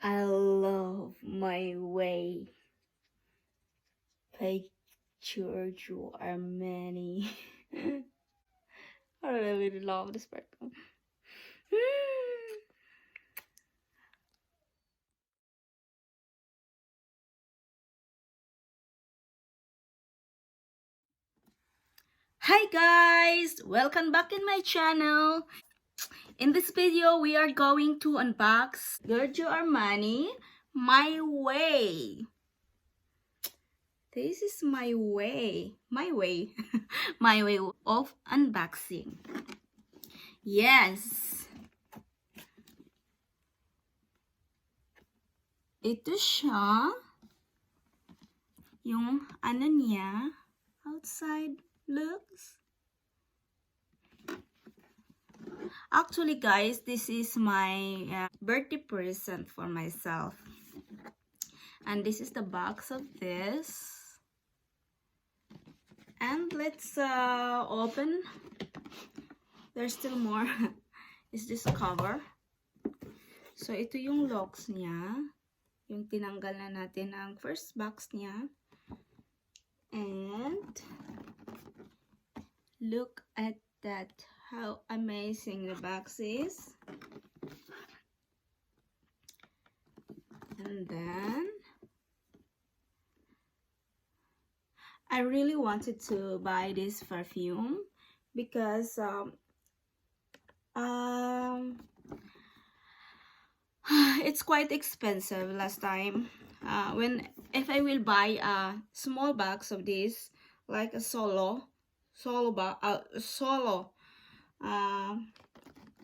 I love my way by Giorgio Armani. I really love this perfume. Hi guys! Welcome back in my channel. In this video, we are going to unbox Giorgio Armani My Way. This is my way. My way. My way of unboxing. Yes. Ito siya. Yung ano niya. Outside looks. Actually guys, this is my birthday present for myself. And this is the box of this. And let's open. There's still more. Is this cover? So ito yung locks niya. Yung tinanggal na natin ang first box niya. And look at that. How amazing the box is. And then I really wanted to buy this perfume because it's quite expensive last time. If I will buy a small box of this, like a solo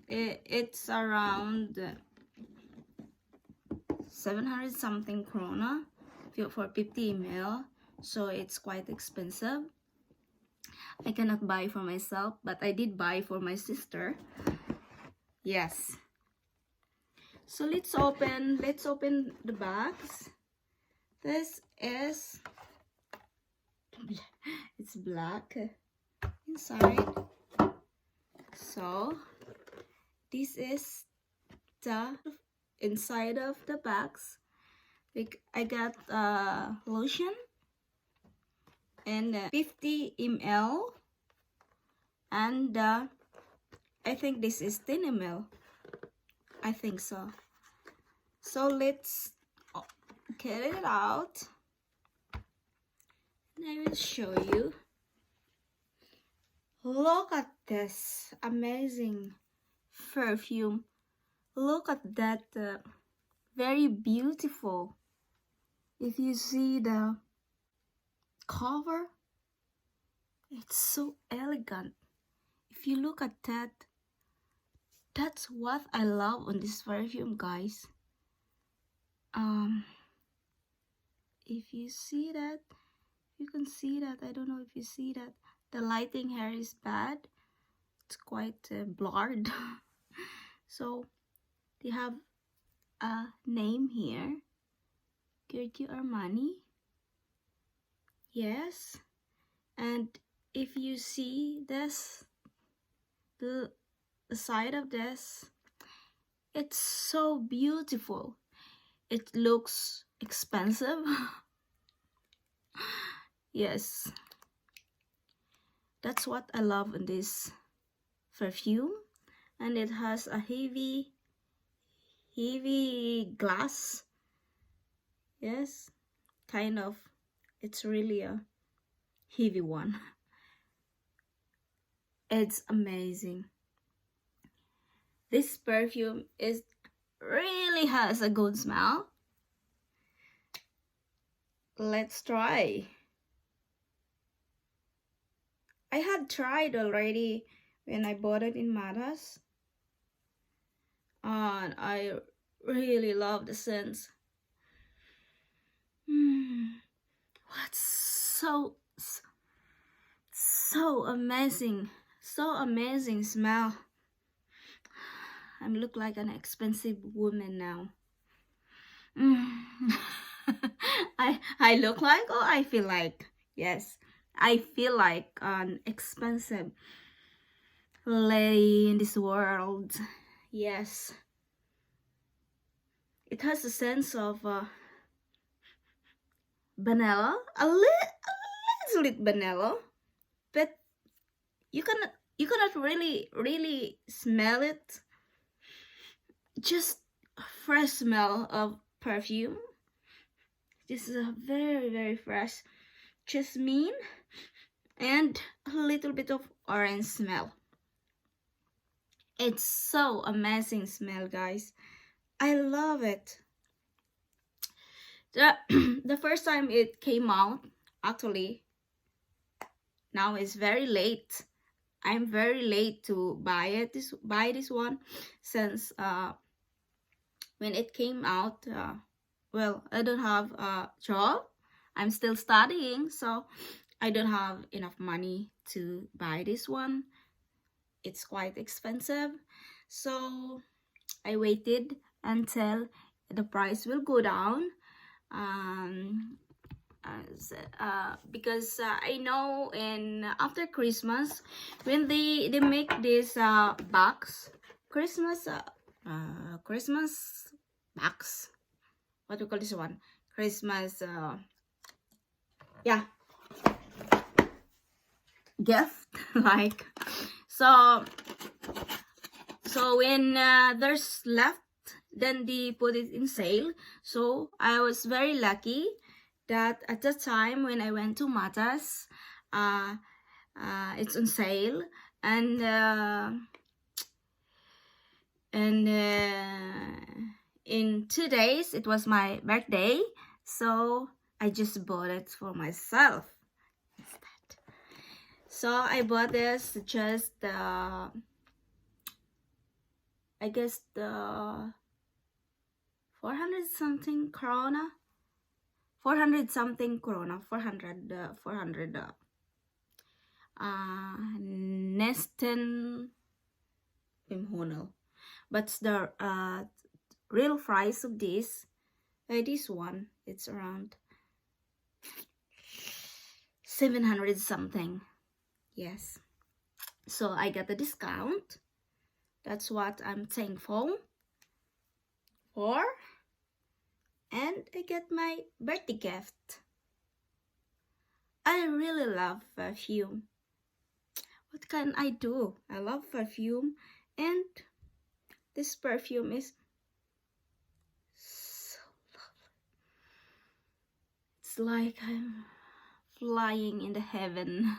it's around 700 something krona for 50 ml, so it's quite expensive. I cannot buy for myself, but I did buy for my sister. Yes. So let's open the box. This is it's black inside. So this is the inside of the box. Like I got lotion and 50 ml, and I think this is 10 ml. I think so. So let's get it out. And I will show you. Look at this amazing perfume. Look at that. Very beautiful. If you see the cover, it's so elegant. If you look at that, that's what I love on this perfume, guys. If you see that, you can see that. I don't know if you see that. The lighting here is bad. It's quite blurred. So they have a name here, Giorgio Armani. Yes. And if you see this, the side of this, it's so beautiful. It looks expensive. Yes, that's what I love in this perfume. And it has a heavy glass. Yes, kind of. It's really a heavy one. It's amazing. This perfume really has a good smell. Let's try. I had tried already when I bought it in Matas, and I really love the scents. What's so amazing, smell. I look like an expensive woman now. I look like, or I feel like? Yes, I feel like an expensive lady in this world. Yes, It has a sense of vanilla, a little bit vanilla, but you cannot really smell it. Just a fresh smell of perfume. This is a very fresh jasmine and a little bit of orange smell. It's so amazing smell, guys. I love it. The first time it came out, actually, now it's very late. I'm very late to buy this one, since when it came out, well, I don't have a job. I'm still studying, so I don't have enough money to buy this one. It's quite expensive, so I waited until the price will go down, because I know after Christmas, when they make this box, Christmas box, what do you call this one, Christmas yeah, gift like, so when there's left, then they put it in sale. So I was very lucky that at the time when I went to Matas, it's on sale, and in 2 days it was my birthday, so I just bought it for myself instead. So I bought this just I guess the 400 something krona, 400 something krona, 400 Nesten 500. But the real price of this one, it's around 700 something. Yes, so I got a discount. That's what I'm thankful for, and I get my birthday gift. I really love perfume. What can I do? I love perfume, and this perfume is so lovely. It's like I'm flying in the heaven.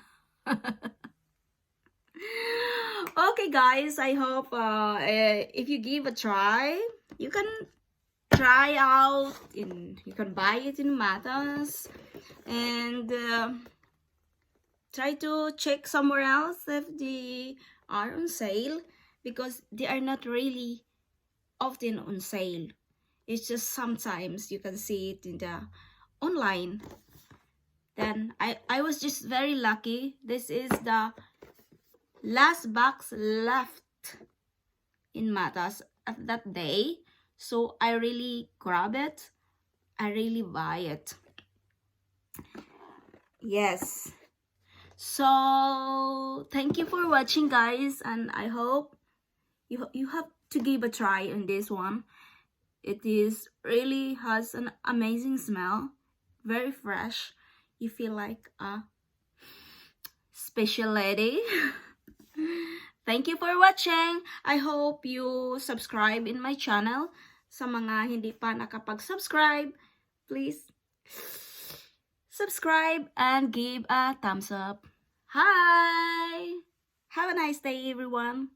Okay guys, I hope if you give a try, you can try out you can buy it in Matas, and try to check somewhere else if they are on sale, because they are not really often on sale. It's just sometimes you can see it in the online. Then I was just very lucky. This is the last box left in Matas at that day, so I really grab it. I really buy it. Yes. So thank you for watching, guys, and I hope you have to give a try on this one. It is really has an amazing smell, very fresh. You feel like a special lady. Thank you for watching. I hope you subscribe in my channel. Sa mga hindi pa nakapag-subscribe, please subscribe and give a thumbs up. Hi! Have a nice day, everyone.